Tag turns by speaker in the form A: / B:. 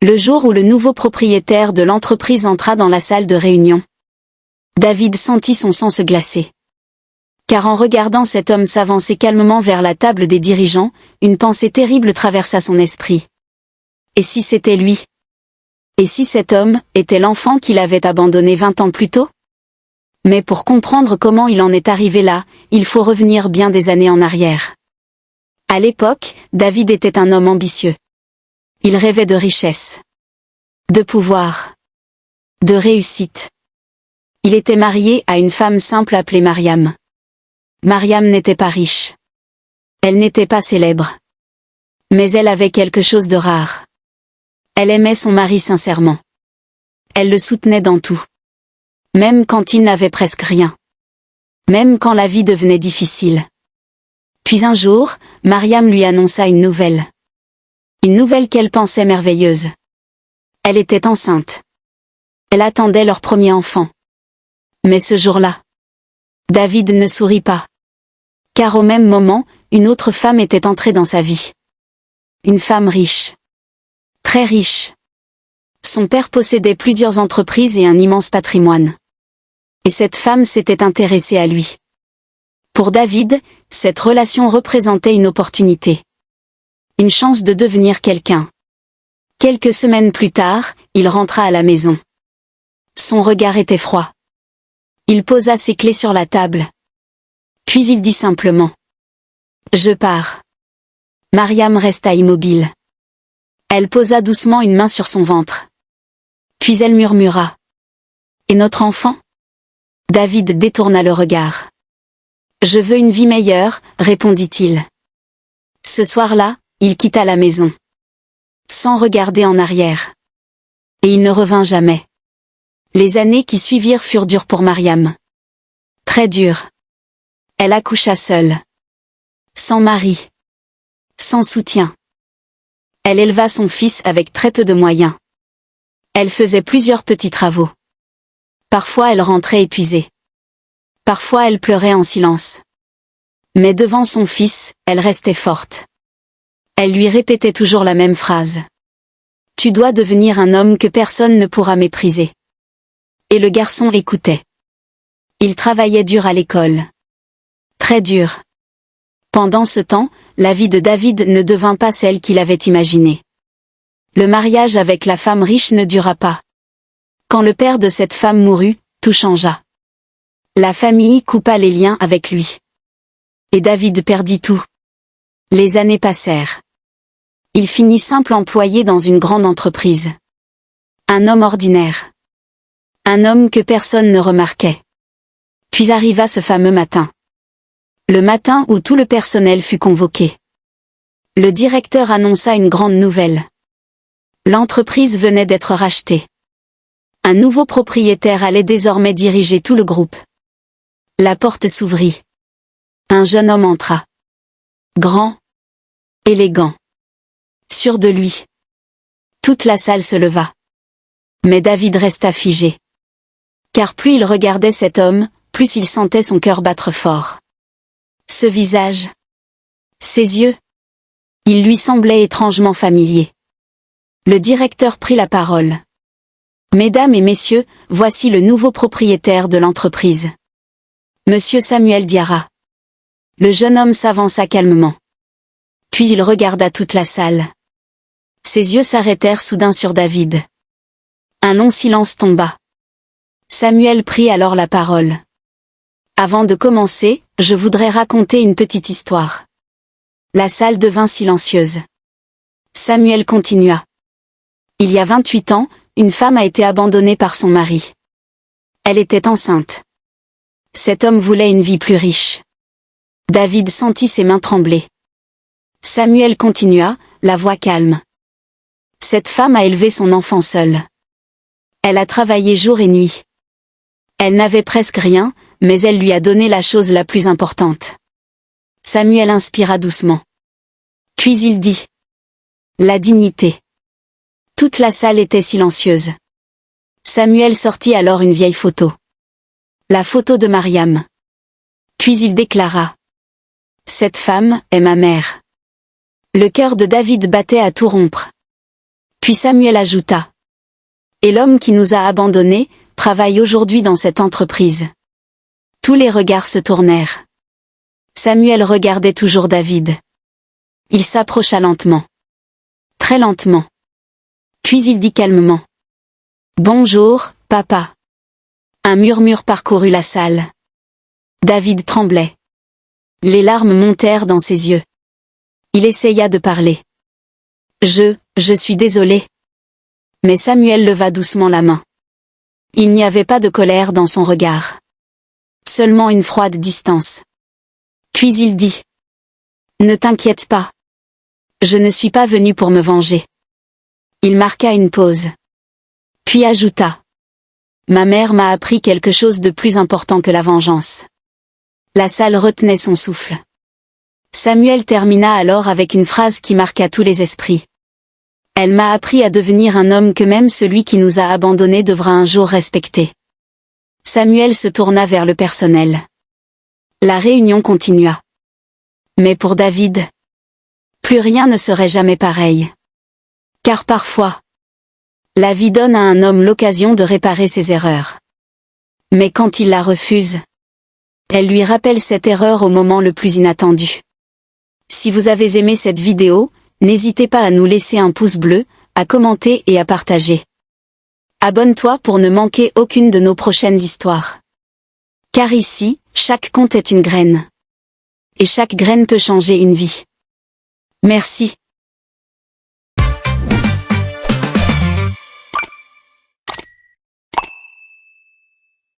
A: Le jour où le nouveau propriétaire de l'entreprise entra dans la salle de réunion, David sentit son sang se glacer. Car en regardant cet homme s'avancer calmement vers la table des dirigeants, une pensée terrible traversa son esprit. Et si c'était lui? Et si cet homme était l'enfant qu'il avait abandonné 20 ans plus tôt? Mais pour comprendre comment il en est arrivé là, il faut revenir bien des années en arrière. À l'époque, David était un homme ambitieux. Il rêvait de richesse, de pouvoir, de réussite. Il était marié à une femme simple appelée Mariam. Mariam n'était pas riche. Elle n'était pas célèbre. Mais elle avait quelque chose de rare. Elle aimait son mari sincèrement. Elle le soutenait dans tout. Même quand il n'avait presque rien. Même quand la vie devenait difficile. Puis un jour, Mariam lui annonça une nouvelle. Une nouvelle qu'elle pensait merveilleuse. Elle était enceinte. Elle attendait leur premier enfant. Mais ce jour-là, David ne sourit pas. Car au même moment, une autre femme était entrée dans sa vie. Une femme riche. Très riche. Son père possédait plusieurs entreprises et un immense patrimoine. Et cette femme s'était intéressée à lui. Pour David, cette relation représentait une opportunité. Une chance de devenir quelqu'un. Quelques semaines plus tard, il rentra à la maison. Son regard était froid. Il posa ses clés sur la table. Puis il dit simplement: « Je pars. » Mariam resta immobile. Elle posa doucement une main sur son ventre. Puis elle murmura: « Et notre enfant ?» David détourna le regard. « Je veux une vie meilleure, » répondit-il. Ce soir-là, il quitta la maison. Sans regarder en arrière. Et il ne revint jamais. Les années qui suivirent furent dures pour Mariam. Très dures. Elle accoucha seule. Sans mari. Sans soutien. Elle éleva son fils avec très peu de moyens. Elle faisait plusieurs petits travaux. Parfois elle rentrait épuisée. Parfois elle pleurait en silence. Mais devant son fils, elle restait forte. Elle lui répétait toujours la même phrase. « Tu dois devenir un homme que personne ne pourra mépriser. » Et le garçon écoutait. Il travaillait dur à l'école. Très dur. Pendant ce temps, la vie de David ne devint pas celle qu'il avait imaginée. Le mariage avec la femme riche ne dura pas. Quand le père de cette femme mourut, tout changea. La famille coupa les liens avec lui. Et David perdit tout. Les années passèrent. Il finit simple employé dans une grande entreprise. Un homme ordinaire. Un homme que personne ne remarquait. Puis arriva ce fameux matin. Le matin où tout le personnel fut convoqué. Le directeur annonça une grande nouvelle. L'entreprise venait d'être rachetée. Un nouveau propriétaire allait désormais diriger tout le groupe. La porte s'ouvrit. Un jeune homme entra. Grand. Élégant. Sûr de lui. Toute la salle se leva. Mais David resta figé. Car plus il regardait cet homme, plus il sentait son cœur battre fort. Ce visage. Ses yeux. Il lui semblait étrangement familier. Le directeur prit la parole. « Mesdames et messieurs, voici le nouveau propriétaire de l'entreprise. Monsieur Samuel Diarra. » Le jeune homme s'avança calmement. Puis il regarda toute la salle. Ses yeux s'arrêtèrent soudain sur David. Un long silence tomba. Samuel prit alors la parole. « Avant de commencer, je voudrais raconter une petite histoire. » La salle devint silencieuse. Samuel continua. « Il y a 28 ans, une femme a été abandonnée par son mari. Elle était enceinte. Cet homme voulait une vie plus riche. » David sentit ses mains trembler. Samuel continua, la voix calme. « Cette femme a élevé son enfant seule. Elle a travaillé jour et nuit. Elle n'avait presque rien, mais elle lui a donné la chose la plus importante. » Samuel inspira doucement. Puis il dit. « La dignité. » Toute la salle était silencieuse. Samuel sortit alors une vieille photo. La photo de Mariam. Puis il déclara. « Cette femme est ma mère. » Le cœur de David battait à tout rompre. Puis Samuel ajouta. Et l'homme qui nous a abandonnés, travaille aujourd'hui dans cette entreprise. Tous les regards se tournèrent. Samuel regardait toujours David. Il s'approcha lentement. Très lentement. Puis il dit calmement. Bonjour, papa. Un murmure parcourut la salle. David tremblait. Les larmes montèrent dans ses yeux. Il essaya de parler. Je suis désolé. Mais Samuel leva doucement la main. Il n'y avait pas de colère dans son regard. Seulement une froide distance. Puis il dit. Ne t'inquiète pas. Je ne suis pas venu pour me venger. Il marqua une pause. Puis ajouta. Ma mère m'a appris quelque chose de plus important que la vengeance. La salle retenait son souffle. Samuel termina alors avec une phrase qui marqua tous les esprits. Elle m'a appris à devenir un homme que même celui qui nous a abandonnés devra un jour respecter. Samuel se tourna vers le personnel. La réunion continua. Mais pour David, plus rien ne serait jamais pareil. Car parfois, la vie donne à un homme l'occasion de réparer ses erreurs. Mais quand il la refuse, elle lui rappelle cette erreur au moment le plus inattendu. Si vous avez aimé cette vidéo, n'hésitez pas à nous laisser un pouce bleu, à commenter et à partager. Abonne-toi pour ne manquer aucune de nos prochaines histoires. Car ici, chaque conte est une graine. Et chaque graine peut changer une vie. Merci.